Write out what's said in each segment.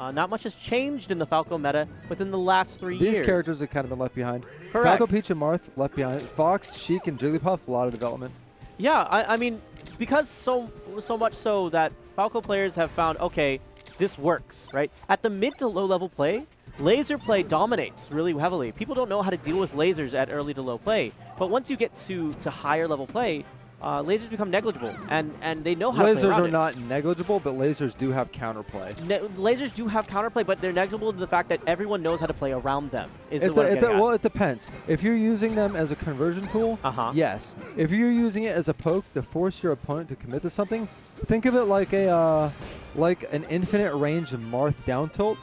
Not much has changed in the Falco meta within the last 3 years. These characters have kind of been left behind. Correct. Falco, Peach, and Marth left behind. Fox, Sheik, and Jigglypuff, a lot of development. Yeah, I mean, because so much so that Falco players have found, okay, this works, right? At the mid to low level play, laser play dominates really heavily. People don't know how to deal with lasers at early to low play, but once you get to higher level play, lasers become negligible, and they know how to play around Lasers are it. not negligible, but lasers do have counterplay. Lasers do have counterplay, but they're negligible to the fact that everyone knows how to play around them. Well, it depends. If you're using them as a conversion tool, yes. If you're using it as a poke to force your opponent to commit to something, think of it like an infinite range Marth down tilt.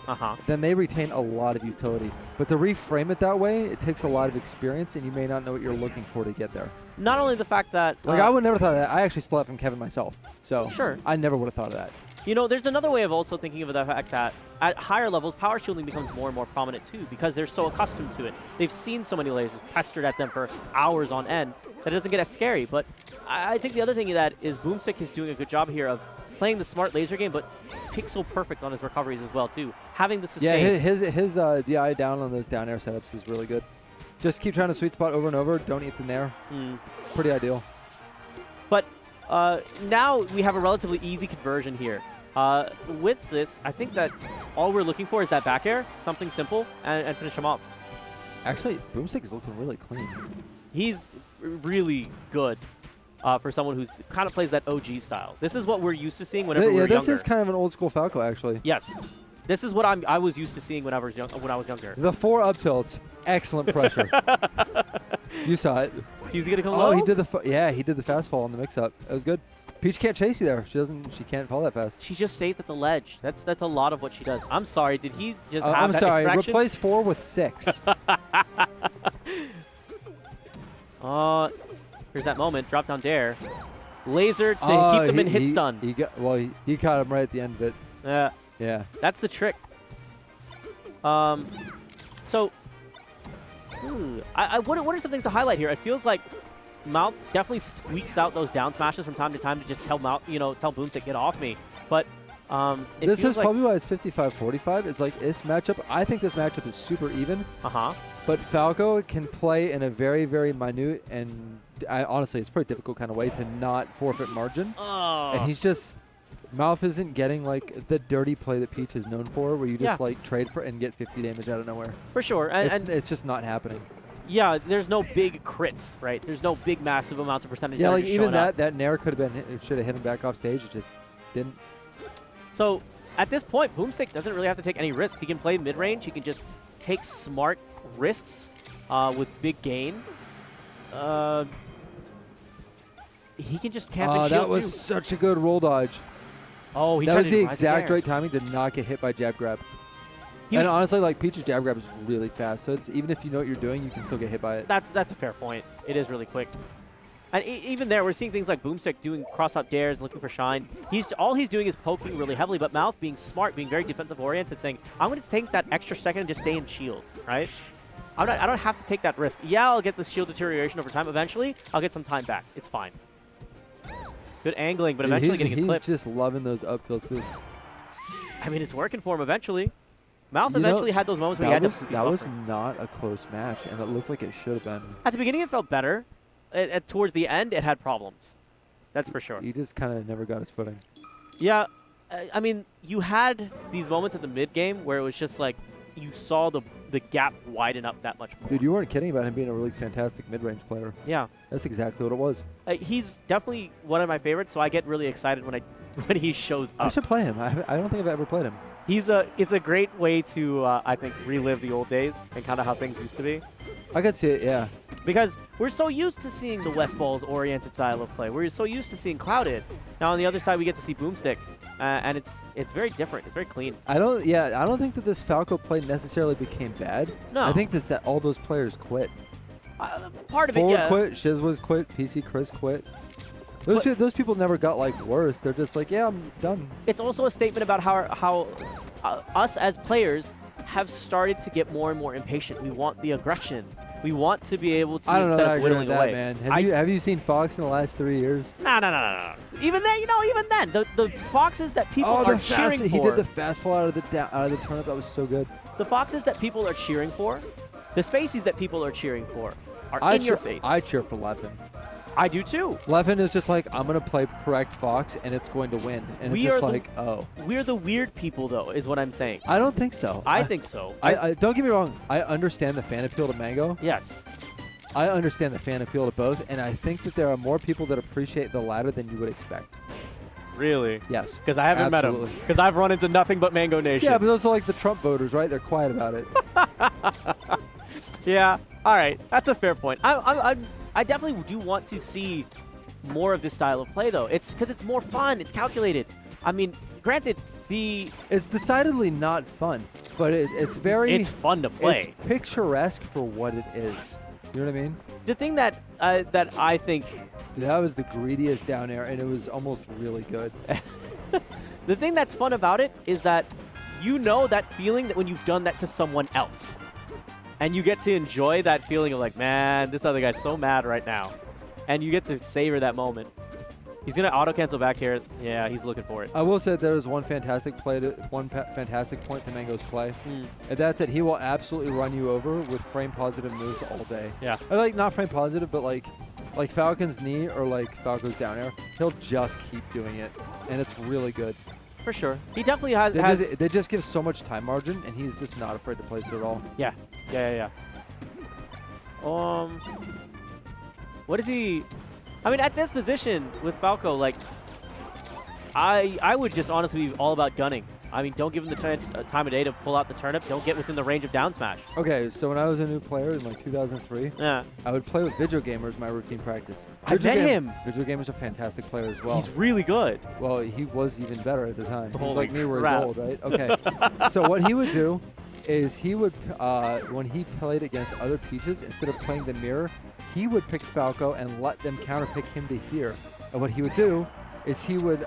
Then they retain a lot of utility. But to reframe it that way, it takes a lot of experience, and you may not know what you're looking for to get there. Not only the fact that... I would never thought of that. I actually stole that from Kevin myself. So sure. I never would have thought of that. You know, there's another way of also thinking of the fact that at higher levels, power shielding becomes more and more prominent too, because they're so accustomed to it. They've seen so many lasers pestered at them for hours on end that it doesn't get as scary. But I think the other thing that is Boomstick is doing a good job here of playing the smart laser game, but pixel perfect on his recoveries as well too. Having the sustain. Yeah, his DI down on those down air setups is really good. Just keep trying to sweet spot over and over. Don't eat the nair. Pretty ideal. But now we have a relatively easy conversion here. With this, I think that all we're looking for is that back air, something simple, and finish him off. Actually, Boomstick is looking really clean. He's really good for someone who's kind of plays that OG style. This is what we're used to seeing whenever we're younger. This is kind of an old school Falco, actually. Yes. This is what I was used to seeing when I was younger. The 4 up tilts, excellent pressure. You saw it. He's gonna go low? Oh, he did the fast fall on the mix-up. That was good. Peach can't chase you there. She can't fall that fast. She just stays at the ledge. That's a lot of what she does. I'm sorry. Did he just have I'm that sorry. infraction? Replace 4 with 6. Here's that moment. Drop down dare. Laser to keep them in hit stun. He caught him right at the end of it. Yeah. That's the trick. So, what are some things to highlight here? It feels like Mouf definitely squeaks out those down smashes from time to time to just tell Boomstick, get off me. But this is probably why it's 55-45. It's like this matchup. I think this matchup is super even. But Falco can play in a very, very minute and honestly, it's a pretty difficult kind of way to not forfeit margin. And he's just... Mouf isn't getting like the dirty play that Peach is known for, where you just like trade for and get 50 damage out of nowhere. For sure. And it's just not happening. Yeah, there's no big crits, right? There's no big massive amounts of percentage. Yeah, like even that nair could have been, it should have hit him back off stage. It just didn't. So at this point, Boomstick doesn't really have to take any risks. He can play mid-range. He can just take smart risks with big gain. He can just camp and shield that was such a good roll dodge. Oh, that was the exact right timing to not get hit by jab grab. And honestly, like Peach's jab grab is really fast, so it's, even if you know what you're doing, you can still get hit by it. That's a fair point. It is really quick. And even there, we're seeing things like Boomstick doing cross-up dares, looking for shine. All he's doing is poking really heavily, but Mouf being smart, being very defensive-oriented, saying, I'm going to take that extra second and just stay in shield, right? I don't have to take that risk. Yeah, I'll get the shield deterioration over time. Eventually, I'll get some time back. It's fine. Good angling, but eventually getting it clipped. He's just loving those up tilts too. I mean, it's working for him eventually. Mouf eventually had those moments where he had to... That was not a close match, and it looked like it should have been. At the beginning, it felt better. Towards the end, it had problems. That's for sure. He just kind of never got his footing. Yeah. I mean, you had these moments at the mid-game where it was just like you saw the gap widen up that much more. Dude, you weren't kidding about him being a really fantastic mid-range player. Yeah. That's exactly what it was. He's definitely one of my favorites, so I get really excited when he shows up. I should play him. I don't think I've ever played him. It's a great way to, I think, relive the old days and kind of how things used to be. I could see it, yeah. Because we're so used to seeing the West Balls oriented style of play. We're so used to seeing Clouded. Now on the other side, we get to see Boomstick, and it's very different. It's very clean. I don't think that this Falco play necessarily became bad. No. I think that all those players quit. Part of it, Forward yeah. quit. Shizwa's quit. PC Chris quit. Those people never got like worse. They're just like, yeah, I'm done. It's also a statement about how us as players have started to get more and more impatient. We want the aggression. We want to be able to, I don't know instead that I of agree whittling with away. that, man. Have you seen Fox in the last 3 years? No. Even then, even then, the foxes that people are cheering for. He did the fast fall out of the turnip. That was so good. The foxes that people are cheering for, the spacies that people are cheering for, are in your face. I cheer for Leffen. I do too. Leffen is just like, I'm going to play correct Fox, and it's going to win. And it's just like, oh. We're the weird people, though, is what I'm saying. I don't think so. I think so. I don't get me wrong. I understand the fan appeal to Mango. Yes. I understand the fan appeal to both, and I think that there are more people that appreciate the latter than you would expect. Really? Yes. Because I haven't met them. Because I've run into nothing but Mango Nation. Yeah, but those are like the Trump voters, right? They're quiet about it. Yeah. All right. That's a fair point. I definitely do want to see more of this style of play, though. It's because it's more fun. It's calculated. I mean, granted, it's decidedly not fun, but it's fun to play. It's picturesque for what it is. You know what I mean? The thing that I think... Dude, that was the greediest down air, and it was almost really good. The thing that's fun about it is that you know that feeling that when you've done that to someone else. And you get to enjoy that feeling of like, man, this other guy's so mad right now. And you get to savor that moment. He's going to auto-cancel back here. Yeah, he's looking for it. I will say there is one fantastic point to Mango's play. And that's that he will absolutely run you over with frame-positive moves all day. Yeah. Or like, not frame-positive, but like Falcon's knee or like Falco's down air. He'll just keep doing it. And it's really good. For sure. He definitely has... They just give so much time margin, and he's just not afraid to place it at all. Yeah. Yeah. What is he... I mean, at this position with Falco, like, I would just honestly be all about gunning. I mean, don't give him the chance, time of day to pull out the turnip. Don't get within the range of down smash. Okay, so when I was a new player in like 2003, I would play with video gamers my routine practice. I met him. Video gamers are a fantastic player as well. He's really good. Well, he was even better at the time. He's Holy like me, where crap. he's old, right? Okay. So what he would do is he would, when he played against other Peaches, instead of playing the mirror, he would pick Falco and let them counterpick him to here. And what he would do is he would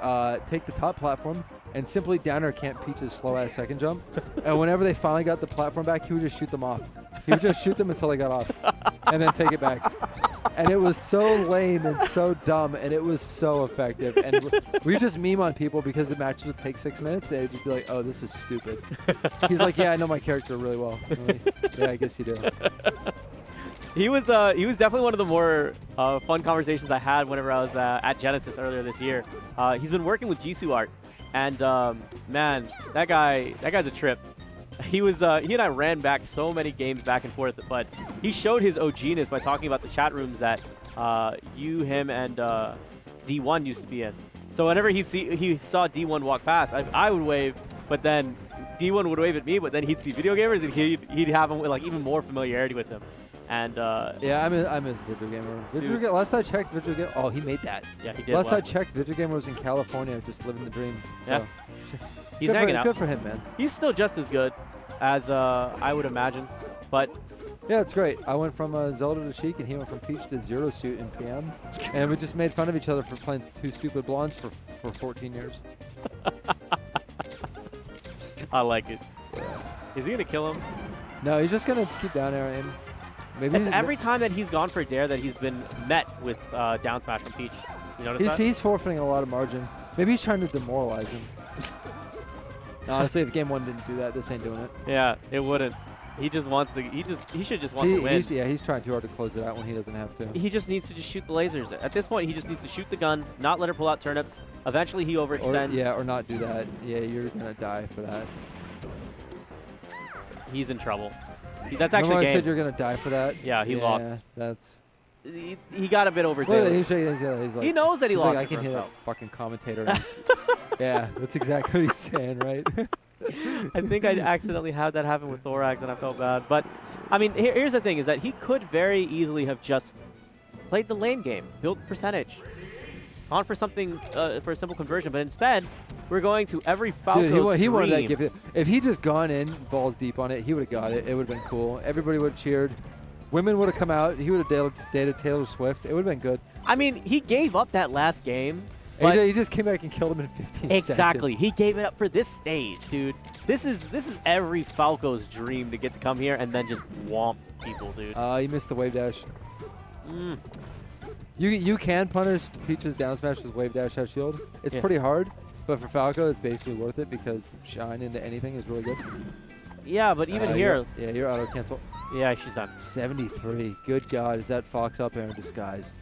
take the top platform and simply downer camp Peach's slow-ass second jump. And whenever they finally got the platform back, he would just shoot them off. He would just shoot them until they got off and then take it back. And it was so lame and so dumb, and it was so effective. And we just meme on people because the matches would take 6 minutes, and they'd just be like, oh, this is stupid. He's like, yeah, I know my character really well. Like, yeah, I guess you do. He was definitely one of the more fun conversations I had whenever I was at Genesis earlier this year. He's been working with Jisoo Art, and man, that guy's a trip. He and I ran back so many games back and forth, but he showed his OG-ness by talking about the chat rooms that you, him, and D1 used to be in. So whenever he saw D1 walk past, I would wave, but then D1 would wave at me, but then he'd see video gamers and he'd have him with like even more familiarity with them. And yeah, I miss Video Gamer. Last I checked, Video Gamer. Oh, he made that. Yeah, he did. Last I checked, Video Gamer was in California, just living the dream. So. Yeah, he's hanging out. Good for him, man. He's still just as good as I would imagine, but yeah, it's great. I went from Zelda to Sheik, and he went from Peach to Zero Suit in PM, and we just made fun of each other for playing two stupid blondes for 14 years. I like it. Yeah. Is he gonna kill him? No, he's just gonna keep down airing him. Maybe it's every time that he's gone for a dare that he's been met with down smash from Peach. You notice that? He's forfeiting a lot of margin. Maybe he's trying to demoralize him. Honestly, if game 1 didn't do that, this ain't doing it. Yeah, it wouldn't. He just wants the. He should just want the win. He's trying too hard to close it out when he doesn't have to. He just needs to just shoot the lasers. At this point, he just needs to shoot the gun, not let her pull out turnips. Eventually, he overextends. Or not do that. Yeah, you're gonna die for that. He's in trouble. That's actually Remember game. I said you're gonna die for that? Yeah, he lost. That's. He got a bit overzealous. He's like, he knows that he lost. Like, I can hear that fucking commentator. Yeah, that's exactly what he's saying, right? I think I accidentally had that happen with Thorax, and I felt bad. But, I mean, here's the thing, is that he could very easily have just played the lane game, built percentage, gone for something, for a simple conversion. But instead, we're going to every Falco's Dude, he wanted that dream. gift. If he just gone in balls deep on it, he would have got it. It would have been cool. Everybody would have cheered. Women would have come out. He would have dated Taylor Swift. It would have been good. I mean, he gave up that last game. But he just came back and killed him in 15 exactly. seconds. He gave it up for this stage, dude. This is every Falco's dream to get to come here and then just womp people, dude. He missed the wave dash. Mm. You can punish Peach's down smash with wave dash out shield. It's pretty hard, but for Falco, it's basically worth it because shine into anything is really good. Yeah, but even here. You're auto cancel. Yeah, she's done. 73. Good God, is that Fox up air in disguise?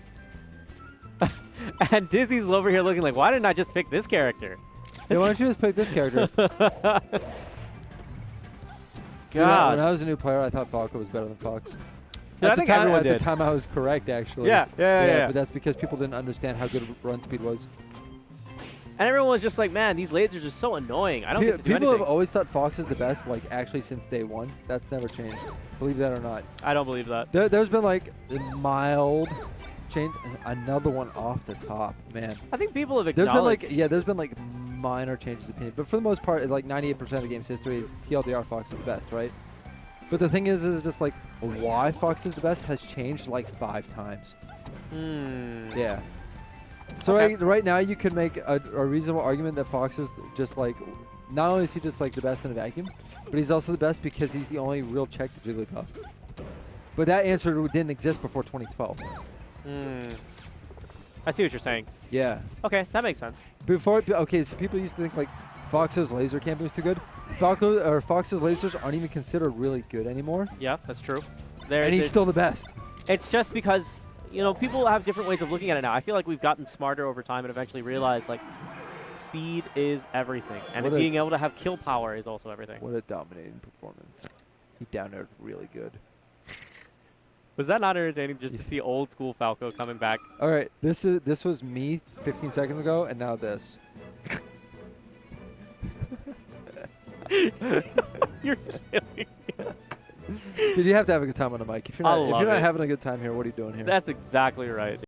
And Dizzy's over here looking like, why didn't I just pick this character? Hey, why don't you just pick this character? God. Dude, when I was a new player, I thought Falco was better than Fox. Dude, I think everyone did. At the time, I was correct, actually. Yeah. But that's because people didn't understand how good run speed was. And everyone was just like, man, these lasers are so annoying. I don't get to do People anything. have always thought Fox is the best, like, actually since day one. That's never changed. Believe that or not. I don't believe that. There's been, like, a mild change. Another one off the top, man. I think people have acknowledged. There's been, like, minor changes of opinion. But for the most part, like, 98% of the game's history is TLDR Fox is the best, right? But the thing is just, like, why Fox is the best has changed, like, 5 times. Yeah. So right now you could make a reasonable argument that Fox is just like, not only is he just like the best in a vacuum, but he's also the best because he's the only real check to Jigglypuff. But that answer didn't exist before 2012. I see what you're saying. Yeah. Okay, that makes sense. Okay, so people used to think like Fox's laser camping was too good. Fox's lasers aren't even considered really good anymore. Yeah, that's true. And he's still the best. It's just because, you know, people have different ways of looking at it now. I feel like we've gotten smarter over time and eventually realized, like, speed is everything. And being able to have kill power is also everything. What a dominating performance. He down aired really good. Was that not entertaining just to see old school Falco coming back? All right, this was me 15 seconds ago, and now this. You're killing me. Dude, you have to have a good time on the mic. If you're not having a good time here, what are you doing here? That's exactly right.